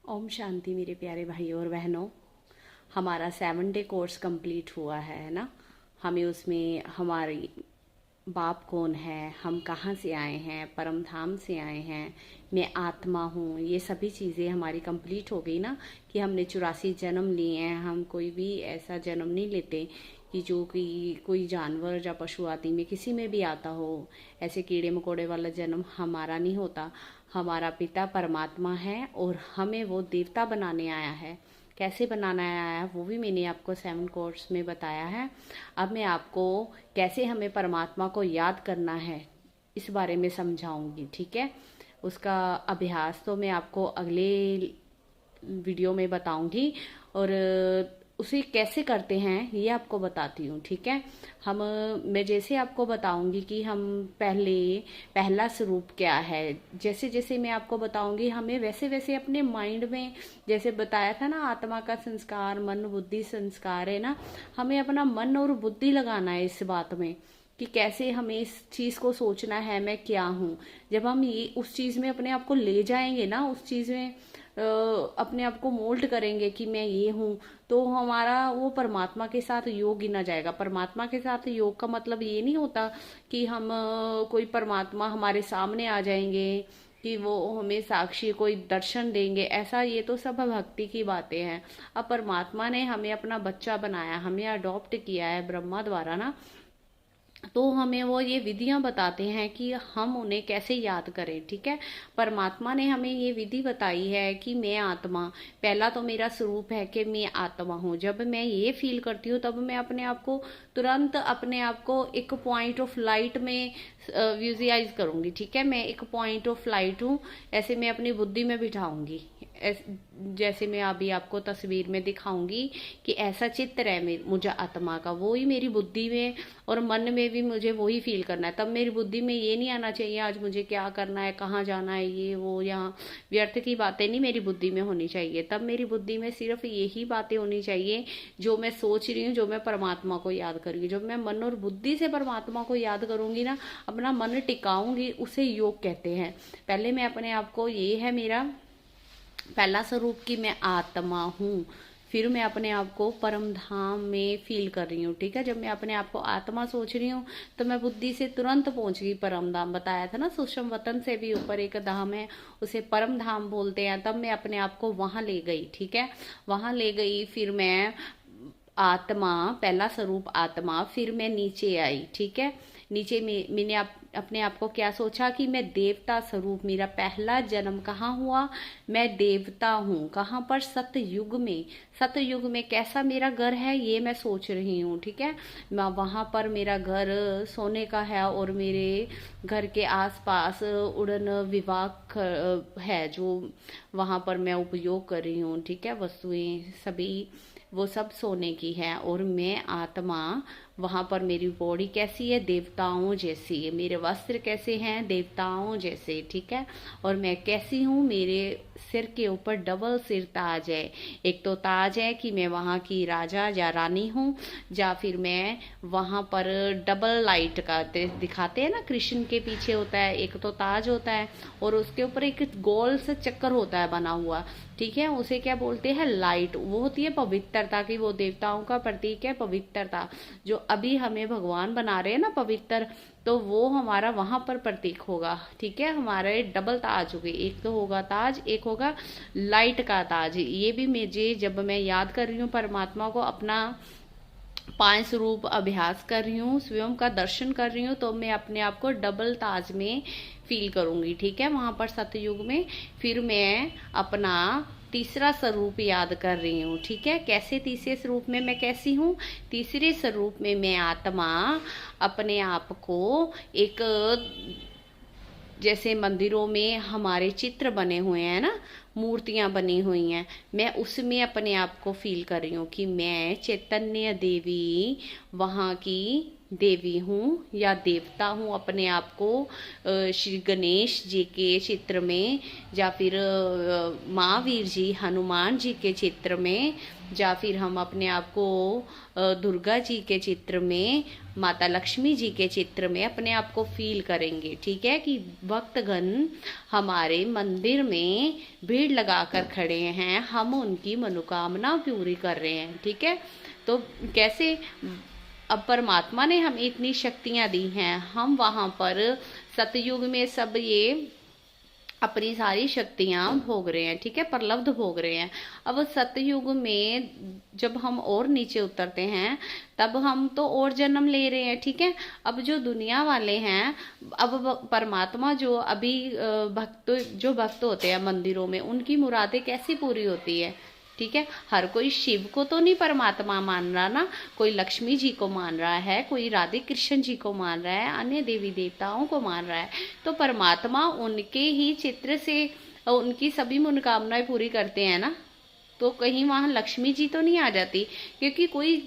ओम शांति मेरे प्यारे भाइयों और बहनों। हमारा 7 डे कोर्स कंप्लीट हुआ है ना। हमें उसमें हमारी बाप कौन है, हम कहाँ से आए हैं, परम धाम से आए हैं, मैं आत्मा हूँ, ये सभी चीज़ें हमारी कंप्लीट हो गई ना। कि हमने 84 जन्म लिए हैं। हम कोई भी ऐसा जन्म नहीं लेते कि जो कि कोई जानवर या पशु आदि में किसी में भी आता हो। ऐसे कीड़े मकोड़े वाला जन्म हमारा नहीं होता। हमारा पिता परमात्मा है और हमें वो देवता बनाने आया है। कैसे बनाना आया है वो भी मैंने आपको 7 कोर्स में बताया है। अब मैं आपको कैसे हमें परमात्मा को याद करना है इस बारे में समझाऊंगी, ठीक है। उसका अभ्यास तो मैं आपको अगले वीडियो में बताऊंगी, और उसे कैसे करते हैं ये आपको बताती हूँ, ठीक है। मैं जैसे आपको बताऊंगी कि हम पहला स्वरूप क्या है, जैसे जैसे मैं आपको बताऊंगी हमें वैसे वैसे अपने माइंड में, जैसे बताया था ना आत्मा का संस्कार मन बुद्धि संस्कार है ना, हमें अपना मन और बुद्धि लगाना है इस बात में कि कैसे हमें इस चीज को सोचना है, मैं क्या हूँ। जब हम ये उस चीज में अपने आप को ले जाएंगे ना, उस चीज में अपने आप को मोल्ड करेंगे कि मैं ये हूँ, तो हमारा वो परमात्मा के साथ योग गिना जाएगा। परमात्मा के साथ योग का मतलब ये नहीं होता कि हम कोई परमात्मा हमारे सामने आ जाएंगे कि वो हमें साक्षी कोई दर्शन देंगे, ऐसा ये तो सब भक्ति की बातें हैं। अब परमात्मा ने हमें अपना बच्चा बनाया, हमें अडॉप्ट किया है ब्रह्मा द्वारा ना। तो हमें वो ये विधियां बताते हैं कि हम उन्हें कैसे याद करें, ठीक है। परमात्मा ने हमें ये विधि बताई है कि मैं आत्मा, पहला तो मेरा स्वरूप है कि मैं आत्मा हूँ। जब मैं ये फील करती हूँ तब मैं अपने आप को तुरंत अपने आप को एक पॉइंट ऑफ लाइट में विजुअलाइज करूंगी, ठीक है। मैं एक पॉइंट ऑफ लाइट हूँ, ऐसे मैं अपनी बुद्धि में बिठाऊंगी। जैसे मैं अभी आपको तस्वीर में दिखाऊंगी कि ऐसा चित्र है मुझे आत्मा का, वो ही मेरी बुद्धि में और मन में भी मुझे वही फील करना है। तब मेरी बुद्धि में ये नहीं आना चाहिए आज मुझे क्या करना है, कहाँ जाना है, ये वो, यहाँ व्यर्थ की बातें नहीं मेरी बुद्धि में होनी चाहिए। तब मेरी बुद्धि में सिर्फ यही बातें होनी चाहिए जो मैं सोच रही हूँ, जो मैं परमात्मा को याद करूंगी। जब मैं मन और बुद्धि से परमात्मा को याद करूंगी ना, अपना मन टिकाऊंगी, उसे योग कहते हैं। पहले मैं अपने आप को, ये है मेरा पहला स्वरूप कि मैं आत्मा हूँ। फिर मैं अपने आप को परम धाम में फील कर रही हूँ, ठीक है। जब मैं अपने आप को आत्मा सोच रही हूँ तो मैं बुद्धि से तुरंत पहुंच गई परम धाम। बताया था ना, सूक्ष्म वतन से भी ऊपर एक धाम है, उसे परम धाम बोलते हैं। तब मैं अपने आप को वहां ले गई, ठीक है, वहां ले गई। फिर मैं आत्मा, पहला स्वरूप आत्मा, फिर मैं नीचे आई, ठीक है। नीचे में मैंने अपने आप को क्या सोचा कि मैं देवता स्वरूप, मेरा पहला जन्म कहाँ हुआ, मैं देवता हूँ। कहाँ पर, सतयुग में। सतयुग में कैसा मेरा घर है ये मैं सोच रही हूँ, ठीक है। मैं वहां पर मेरा घर सोने का है और मेरे घर के आसपास उड़न विभाग है जो वहां पर मैं उपयोग कर रही हूँ, ठीक है। वस्तुएं सभी वो सब सोने की है, और मैं आत्मा वहां पर, मेरी बॉडी कैसी है, देवताओं जैसी है। मेरे वस्त्र कैसे हैं, देवताओं जैसे, ठीक है। और मैं कैसी हूँ, मेरे सिर के ऊपर डबल सिर ताज है। एक तो ताज है कि मैं वहां की राजा या रानी हूँ, या फिर मैं वहां पर डबल लाइट का दिखाते हैं ना, कृष्ण के पीछे होता है एक तो ताज होता है, और उसके ऊपर एक गोल से चक्कर होता है बना हुआ, ठीक है। उसे क्या बोलते हैं, लाइट। वो होती है पवित्रता की, वो देवताओं का प्रतीक है पवित्रता। जो अभी हमें भगवान बना रहे हैं ना पवित्र, तो वो हमारा वहां पर प्रतीक होगा, ठीक है। हमारे डबल ताज हो गए, एक तो होगा ताज, एक होगा लाइट का ताज। ये भी मुझे, जब मैं याद कर रही हूँ परमात्मा को, अपना 5 रूप अभ्यास कर रही हूँ, स्वयं का दर्शन कर रही हूँ, तो मैं अपने आप को डबल ताज में फील करूंगी, ठीक है, वहां पर सतयुग में। फिर मैं अपना तीसरा स्वरूप याद कर रही हूँ, ठीक है। कैसे, तीसरे स्वरूप में मैं कैसी हूँ, तीसरे स्वरूप में मैं आत्मा अपने आप को एक, जैसे मंदिरों में हमारे चित्र बने हुए हैं ना, मूर्तियां बनी हुई हैं, मैं उसमें अपने आप को फील कर रही हूँ कि मैं चैतन्य देवी वहां की देवी हूँ या देवता हूँ, अपने आप को श्री गणेश जी के चित्र में, या फिर महावीर जी, हनुमान जी के चित्र में, या फिर हम अपने आप को दुर्गा जी के चित्र में, माता लक्ष्मी जी के चित्र में अपने आप को फील करेंगे। ठीक है, कि भक्तगण हमारे मंदिर में भीड़ लगाकर खड़े हैं, हम उनकी मनोकामना पूरी कर रहे हैं। ठीक है, तो कैसे अब परमात्मा ने हमें इतनी शक्तियां दी हैं, हम वहां पर सतयुग में सब ये अपनी सारी शक्तियां भोग रहे हैं। ठीक है, प्रलब्ध भोग रहे हैं। अब सतयुग में जब हम और नीचे उतरते हैं तब हम तो और जन्म ले रहे हैं। ठीक है, अब जो दुनिया वाले हैं, अब परमात्मा जो अभी जो भक्त होते हैं मंदिरों में, उनकी मुरादें कैसी पूरी होती है। ठीक है, हर कोई शिव को तो नहीं परमात्मा मान रहा ना, कोई लक्ष्मी जी को मान रहा है, कोई राधे कृष्ण जी को मान रहा है, अन्य देवी देवताओं को मान रहा है। तो परमात्मा उनके ही चित्र से उनकी सभी मनोकामनाएं पूरी करते हैं ना, तो कहीं वहां लक्ष्मी जी तो नहीं आ जाती। क्योंकि कोई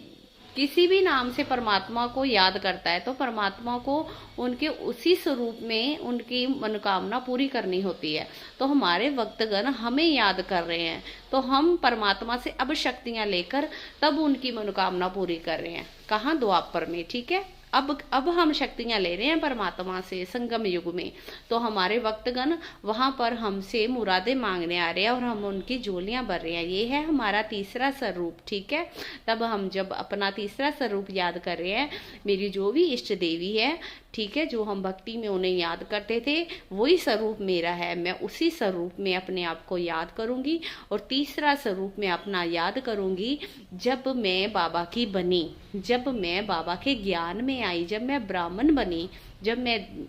किसी भी नाम से परमात्मा को याद करता है तो परमात्मा को उनके उसी स्वरूप में उनकी मनोकामना पूरी करनी होती है। तो हमारे भक्तगण हमें याद कर रहे हैं, तो हम परमात्मा से अब शक्तियां लेकर तब उनकी मनोकामना पूरी कर रहे हैं। कहाँ? द्वापर में। ठीक है, अब हम शक्तियां ले रहे हैं परमात्मा से संगम युग में। तो हमारे भक्तगण वहां पर हमसे मुरादें मांगने आ रहे हैं और हम उनकी झोलियां भर रहे हैं। ये है हमारा तीसरा स्वरूप। ठीक है, तब हम जब अपना तीसरा स्वरूप याद कर रहे हैं, मेरी जो भी इष्ट देवी है, ठीक है, जो हम भक्ति में उन्हें याद करते थे, वही स्वरूप मेरा है। मैं उसी स्वरूप में अपने आप को याद करूंगी। और तीसरा स्वरूप में अपना याद करूंगी जब मैं बाबा की बनी, जब मैं बाबा के ज्ञान में आई, जब मैं ब्राह्मण बनी, जब मैं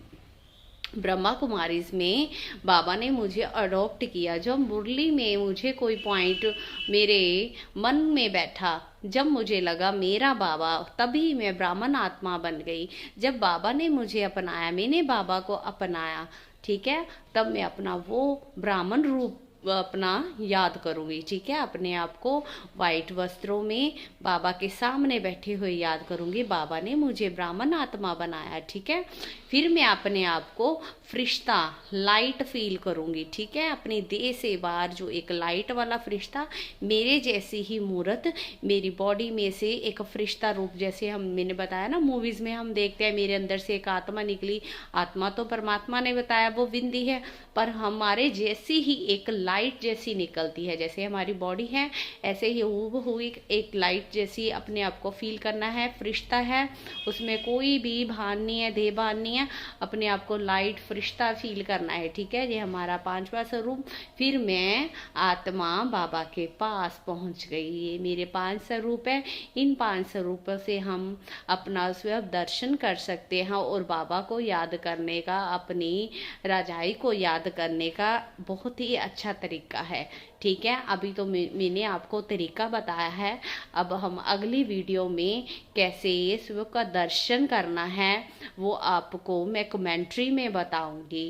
ब्रह्मा कुमारी में बाबा ने मुझे अडॉप्ट किया, जब मुरली में मुझे कोई पॉइंट मेरे मन में बैठा, जब मुझे लगा मेरा बाबा, तभी मैं ब्राह्मण आत्मा बन गई। जब बाबा ने मुझे अपनाया, मैंने बाबा को अपनाया, ठीक है, तब मैं अपना वो ब्राह्मण रूप अपना याद करूंगी। ठीक है, अपने आप को वाइट वस्त्रों में बाबा के सामने बैठे हुए याद करूंगी, बाबा ने मुझे ब्राह्मण आत्मा बनाया। ठीक है, फिर मैं अपने आप को फरिश्ता, लाइट फील करूंगी। ठीक है, अपनी देह से बाहर जो एक लाइट वाला फरिश्ता, मेरे जैसी ही मूर्त मेरी बॉडी में से एक फरिश्ता रूप, जैसे मैंने बताया ना मूवीज में हम देखते हैं मेरे अंदर से एक आत्मा निकली। आत्मा तो परमात्मा ने बताया वो विंदी है, पर हमारे जैसी ही एक लाइट जैसी निकलती है। जैसे हमारी बॉडी है, ऐसे ही हूबहू एक लाइट जैसी अपने आप को फील करना है। फरिश्ता है, उसमें कोई भी भान नहीं है, देह भान नहीं है, अपने आप को लाइट फरिश्ता फील करना है। ठीक है, ये हमारा पांचवा स्वरूप। फिर मैं आत्मा बाबा के पास पहुंच गई। ये मेरे 5 स्वरूप है। इन 5 स्वरूपों से हम अपना स्वयं दर्शन कर सकते हैं और बाबा को याद करने का, अपनी राजाई को याद करने का बहुत ही अच्छा तरीका है। ठीक है, अभी तो मैंने आपको तरीका बताया है। अब हम अगली वीडियो में कैसे शिव का दर्शन करना है वो आपको मैं कमेंट्री में बताऊंगी।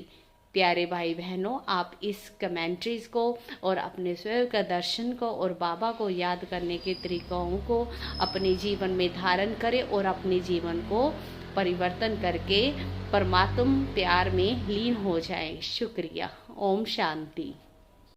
प्यारे भाई बहनों, आप इस कमेंट्रीज को और अपने स्वयं का दर्शन को और बाबा को याद करने के तरीकों को अपने जीवन में धारण करें और अपने जीवन को परिवर्तन करके परमात्म प्यार में लीन हो जाएं। शुक्रिया। ओम शांति।